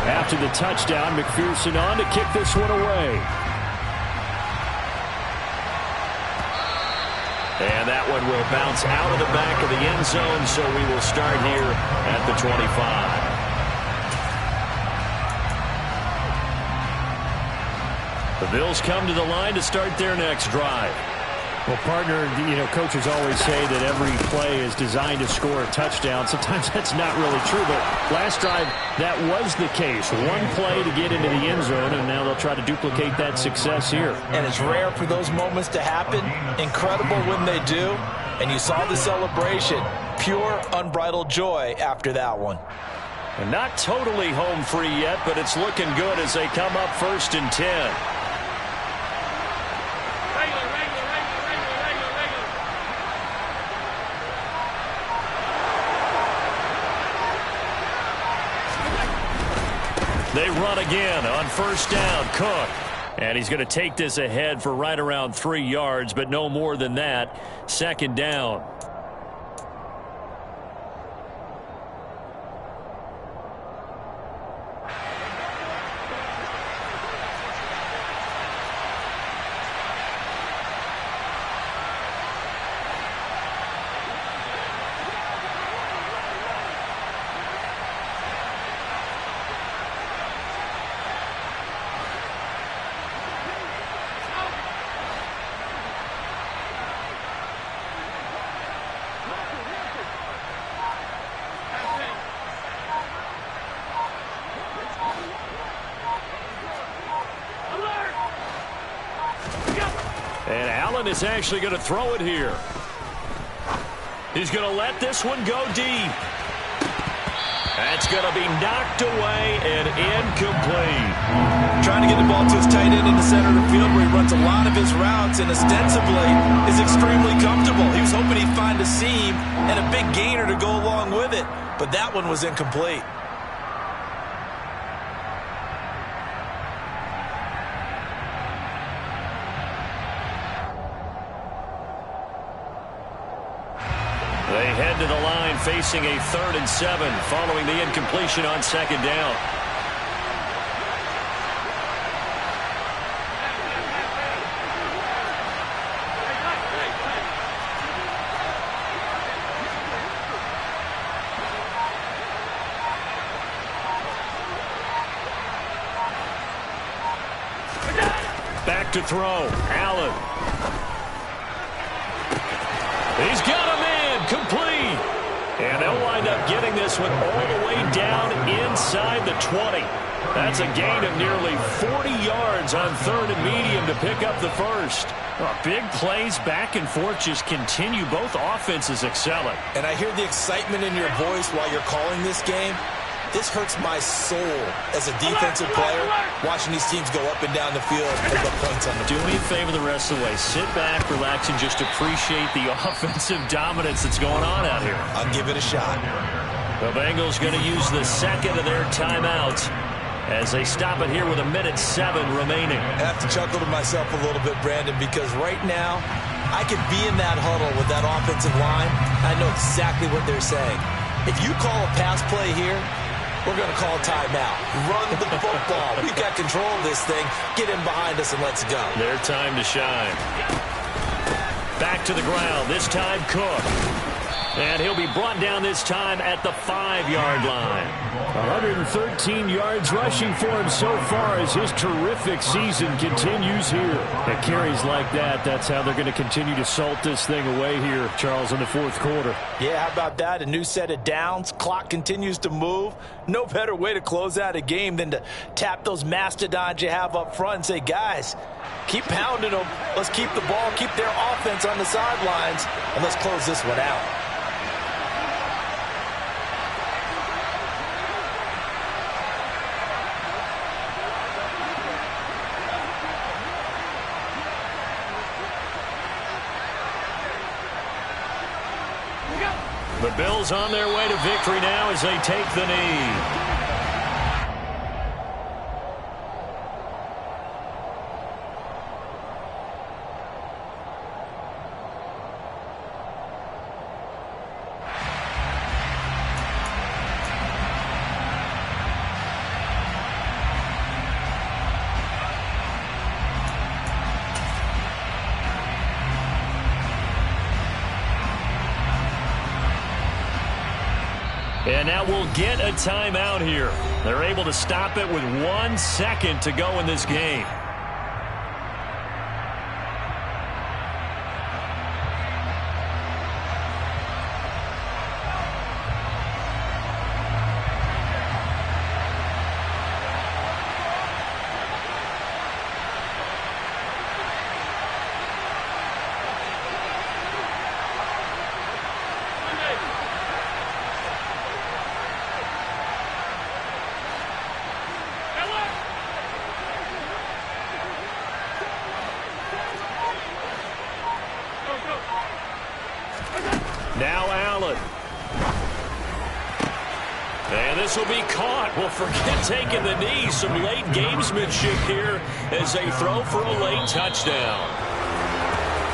After the touchdown, McPherson on to kick this one away. And that one will bounce out of the back of the end zone, so we will start here at the 25. The Bills come to the line to start their next drive. Well, partner, coaches always say that every play is designed to score a touchdown. Sometimes that's not really true, but last drive, that was the case. One play to get into the end zone, and now they'll try to duplicate that success here. And it's rare for those moments to happen. Incredible when they do. And you saw the celebration. Pure, unbridled joy after that one. And not totally home free yet, but it's looking good as they come up 1st and 10. They run again on first down. Cook. And he's going to take this ahead for right around 3 yards, but no more than that. 2nd down. And Allen is actually going to throw it here. He's going to let this one go deep. That's going to be knocked away and incomplete. Trying to get the ball to his tight end in the center of the field where he runs a lot of his routes and ostensibly is extremely comfortable. He was hoping he'd find a seam and a big gainer to go along with it, but that one was incomplete. They head to the line facing a 3rd and 7 following the incompletion on 2nd down. Back to throw. Allen. He's got him in. Complete. And They'll wind up getting this one all the way down inside the 20. That's a gain of nearly 40 yards on 3rd and medium to pick up the first. Well, big plays back and forth just continue. Both offenses excelling. And I hear the excitement in your voice while you're calling this game. This hurts my soul as a defensive player, watching these teams go up and down the field and put points on the Do board. me a favor the rest of the way. Sit back, relax, and just appreciate the offensive dominance that's going on out here. I'll give it a shot. The Bengals going to use the second of their timeouts as they stop it here with 1:07 remaining. I have to chuckle to myself a little bit, Brandon, because right now I could be in that huddle with that offensive line. I know exactly what they're saying. If you call a pass play here, we're going to call a timeout. Run the football. We've got control of this thing. Get in behind us and let's go. Their time to shine. Back to the ground. This time Cook. And he'll be brought down this time at the 5-yard line. 113 yards rushing for him so far as his terrific season continues here. At carries like that, that's how they're going to continue to salt this thing away here, Charles, in the 4th quarter. Yeah, how about that? A new set of downs. Clock continues to move. No better way to close out a game than to tap those mastodons you have up front and say, guys, keep pounding them. Let's keep the ball, keep their offense on the sidelines, and let's close this one out. The Bills on their way to victory now as they take the knee. And now we'll get a timeout here. They're able to stop it with 1 second to go in this game. Now Allen. And this will be caught. Well, forget taking the knee. Some late gamesmanship here as they throw for a late touchdown.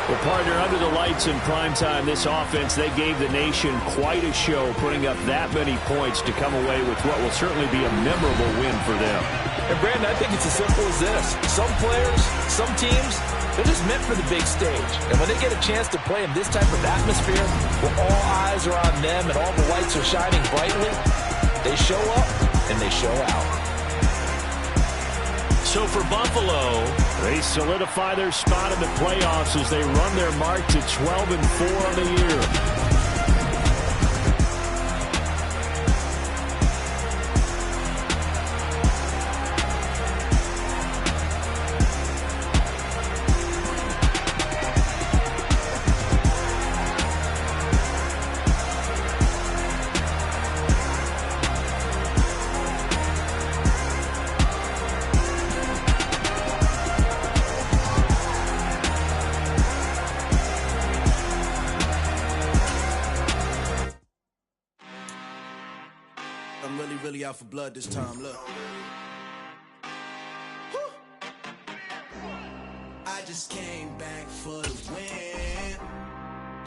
Well, partner, under the lights in primetime, this offense, they gave the nation quite a show, putting up that many points to come away with what will certainly be a memorable win for them. And, Brandon, I think it's as simple as this. Some players, some teams, they're just meant for the big stage. And when they get a chance to play in this type of atmosphere, where all eyes are on them and all the lights are shining brightly, they show up and they show out. So for Buffalo, they solidify their spot in the playoffs as they run their mark to 12-4 on the year. I'm really out for blood this time, look. I just came back for the win.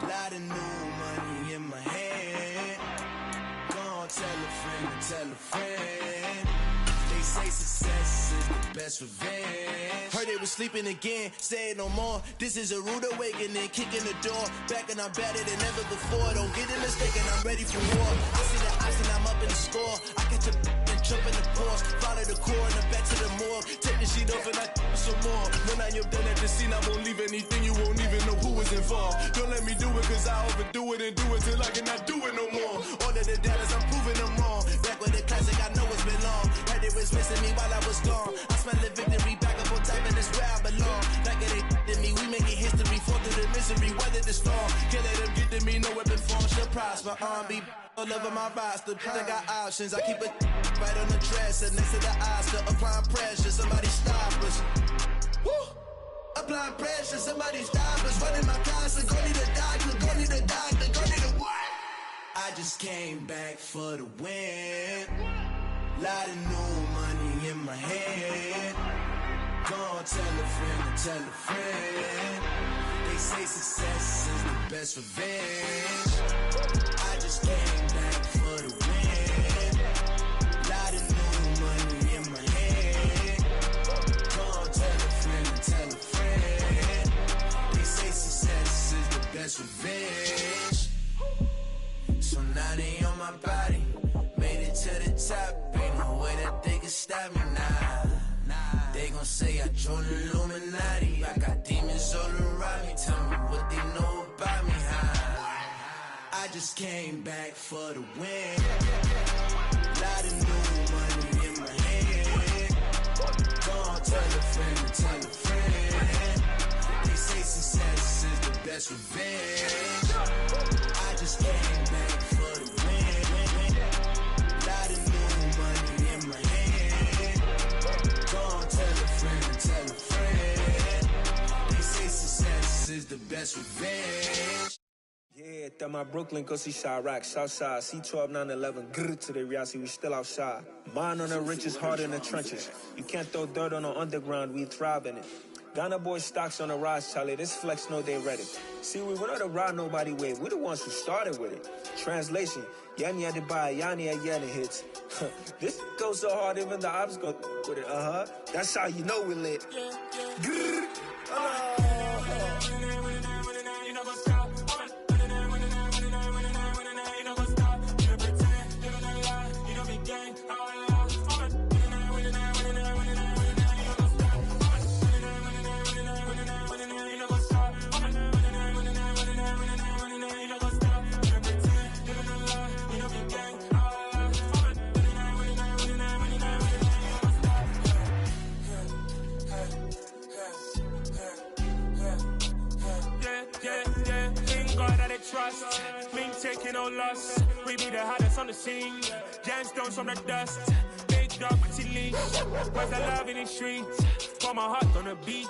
Lot of new money in my hand. Gonna tell a friend. They say success is the best revenge. Heard they was sleeping again, say it no more. This is a rude awakening, kicking the door. Back and I'm better than ever before. Don't get it mistaken, I'm ready for war. I see the ice and I'm up in the score. I catch a and jump in the course. Follow the core and the back to the morgue. Take the sheet off and I some more. When I am done at the scene, I won't leave anything. You won't even know who was and fall. Don't let me do it cause I overdo it and do it till I cannot do it no more. All of the doubters, I'm proving them wrong. Back with the classic, I know it's been long. Heard it was missing me while I was gone. I smell the victory, back up on top, and it's where I belong. Like it ain't to me, we making history, fall through the misery, weather the storm. Can't let them get to me, no weapon form should prosper. R&B all over my roster, I got options. I keep it right on the dresser, next to the Oscar. Applying pressure, somebody stop us. Woo! Applying pressure, somebody stop us. Running my closet, go need a doctor, go need a doctor, go need a what? I just came back for the win. Lot of new money in my hand. Gonna tell a friend to tell a friend. They say success is the best revenge. I just came back for the win. Lot of new money in my hand. Gonna tell a friend to tell a friend. They say success is the best revenge. So now they on my body. Made it to the top. Ain't no way that they can stop me now. They gon' say I joined the Illuminati. I got demons all around me. Tell me what they know about me, huh? I just came back for the win. Lot of new money in my hand. Gonna tell a friend to tell a friend. They say success is the best revenge. I just came back for the win. Lot of new money in my hand. Gonna tell a friend to tell a friend. They say success is the best revenge. Yeah, that my Brooklyn, go see Chirac, Southside, C12, 911, grrr to the reality, we still outside. Mine on the riches, hard in the trenches. You can't throw dirt on the underground, we thrive in it. Ghana boys stocks on the rise, Charlie, this flex know they ready. See, we not to ride nobody wave, we the ones who started with it. Translation, Yani had to buy, Yani had Yanni hits. This goes so hard, even the ops go with it, That's how you know we lit. Grrr. Trust, Ming taking no loss. We be the hottest on the scene. Gemstones from the dust. Big dog, pretty leash. Where's the love in the streets? Pour my heart on the beat.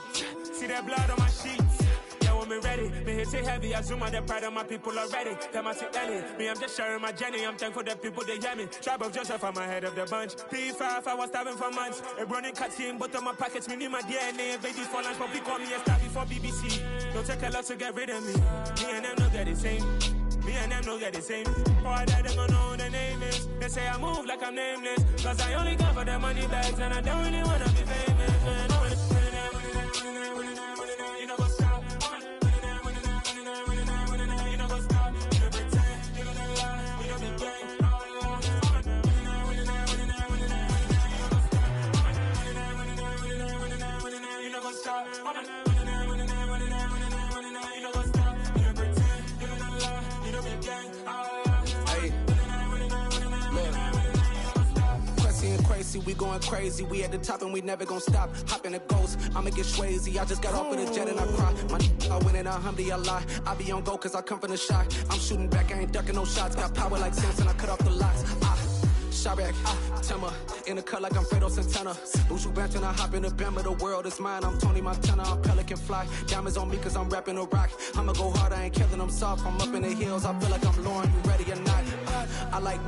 See that blood on my sheets. Yeah, when me ready, me hit it heavy. I zoom on the pride of my people already. Them I see Ellie. Me, I'm just sharing my journey. I'm thankful that people they hear me. Tribe of Joseph, I'm ahead of the bunch. P5, I was starving for months. A running cut in, but on my pockets, me need my DNA. Babies for lunch, but we call me a star before BBC. Don't take a lot to get rid of me. Me and them know that the same. Me and them know that the same. All that they gonna know who the name is. They say I move like I'm nameless. Cause I only come for the money bags and I don't really wanna be famous, man. You know what's up? You know what's up? You don't pretend, you don't lie, you don't be gang. You know what's up? We going crazy, we at the top and we never gonna stop. Hop in a ghost, I'ma get swayzy. I just got off of the jet and I cry. I win in a Humvee, I lie. I be on go cause I come from the shot. I'm shooting back, I ain't ducking no shots. Got power like Samson, I cut off the locks. Chirac, Timmer, in the cut like I'm Fredo Santana. Buju Banton, I hop in the Bama, the world is mine. I'm Tony Montana, I'm Pelican Fly. Diamonds on me cause I'm rapping a rock. I'ma go hard, I ain't killing them soft. I'm up in the hills, I feel like I'm Lauren, you ready or not? I like